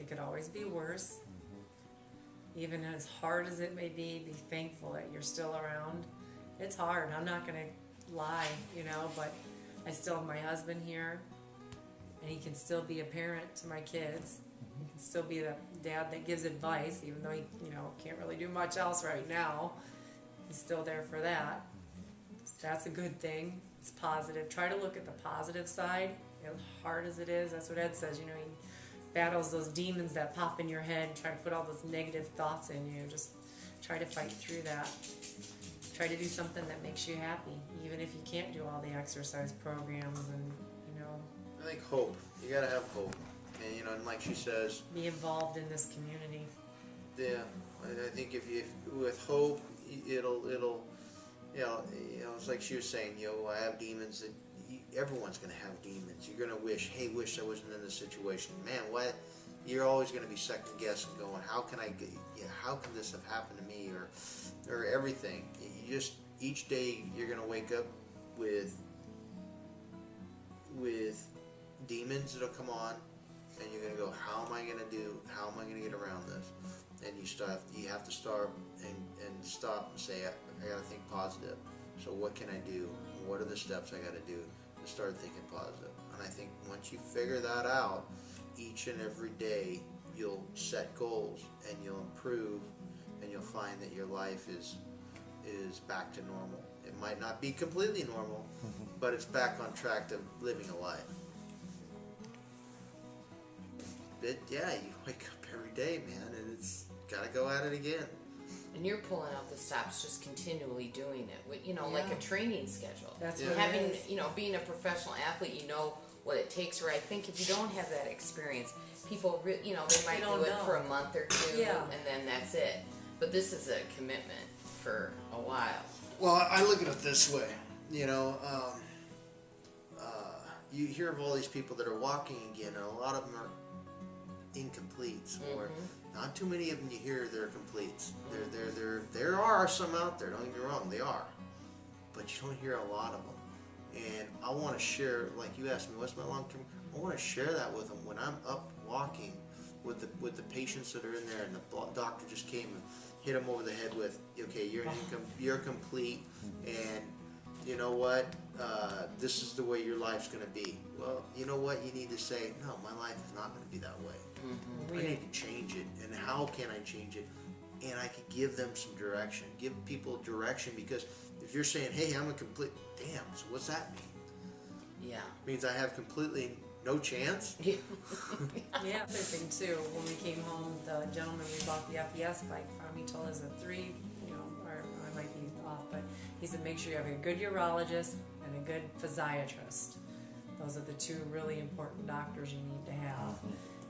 It could always be worse. Even as hard as it may be thankful that you're still around. It's hard, I'm not gonna lie, you know, but I still have my husband here, and he can still be a parent to my kids. He can still be the dad that gives advice, even though he, you know, can't really do much else right now. He's still there for that. That's a good thing. It's positive. Try to look at the positive side, as hard as it is. That's what Ed says, you know, he battles those demons that pop in your head and try to put all those negative thoughts in you. Just try to fight through that. Try to do something that makes you happy, even if you can't do all the exercise programs and, you know. I think hope. You gotta have hope. And, you know, and like she says, be involved in this community. Yeah, I think if with hope, it'll, it's like she was saying, you know, I have demons that everyone's going to have demons. You're going to wish I wasn't in this situation. Man, what? You're always going to be second guessing, going, how can this have happened to me, or everything. You just, each day you're going to wake up with demons that'll come on, and you're going to go, how am I going to get around this? And you have to start and stop and say, I got to think positive. So what can I do? What are the steps I got to do to start thinking positive? And I think once you figure that out, each and every day you'll set goals and you'll improve, and you'll find that your life is back to normal. It might not be completely normal, but it's back on track to living a life. But yeah, you wake up every day, man, and it's got to go at it again. And you're pulling out the stops, just continually doing it. You know, Yeah. like a training schedule. That's Yeah. what Having, it is. you know, being a professional athlete, you know what it takes. Or I think if you don't have that experience, people, you know, they might They do don't it know. for a month or two, Yeah. and then that's it. But this is a commitment for a while. Well, I look at it this way. You know, you hear of all these people that are walking again, and a lot of them are incompletes, or not too many of them you hear they're completes. There are some out there, don't get me wrong, they are, but you don't hear a lot of them. And I want to share, like you asked me, what's my long term? I want to share that with them when I'm up walking with the patients that are in there, and the doctor just came and hit them over the head with, okay, you're complete, and you know what? This is the way your life's going to be. Well, you know what? You need to say, no, my life is not going to be that way. I need to change it. And how can I change it? And I could give them some direction. Give people direction, because if you're saying, hey, I'm a complete, damn, so what's that mean? Yeah. Means I have completely no chance? Yeah. Yeah, other thing too, when we came home, the gentleman we bought the FES bike from, he told us a 3, you know, or I might be off, but he said make sure you have a good urologist and a good physiatrist. Those are the 2 really important doctors you need to have.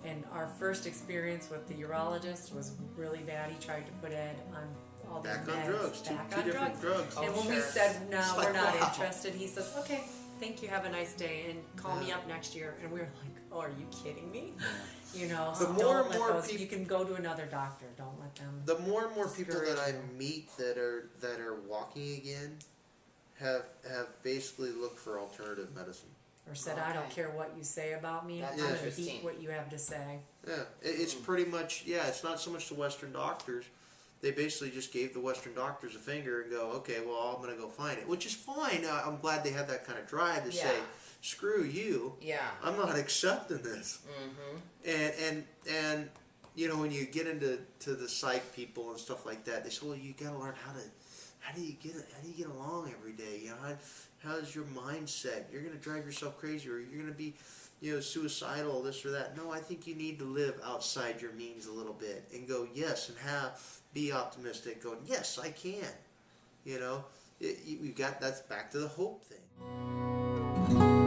And our first experience with the urologist was really bad. He tried to put Ed on all these Back meds. on drugs. Two on different drugs. And when we sure. said, no, It's we're like, not wow. interested, he says, okay, thank you, have a nice day, and call me Yeah. up next year. And we were like, oh, are you kidding me? You know, The so more don't and let more those, peop- you can go to another doctor, don't let them. The more and more people that I discourage you. meet that are walking again have basically looked for alternative medicine. Or said, I don't Okay. care what you say about me, That's I'm going to interesting. beat what you have to say. Yeah, it's pretty much, yeah, it's not so much the Western doctors. They basically just gave the Western doctors a finger and go, okay, well, I'm going to go find it, which is fine. I'm glad they have that kind of drive to say, Yeah. screw you, Yeah. I'm not accepting this. And you know, when you get into the psych people and stuff like that, they say, well, you got to learn how do you get along every day? You know, how's your mindset? You're going to drive yourself crazy, or you're going to be, you know, suicidal, this or that. No, I think you need to live outside your means a little bit and go, yes, and be optimistic, going, yes, I can. You know, you got, that's back to the hope thing.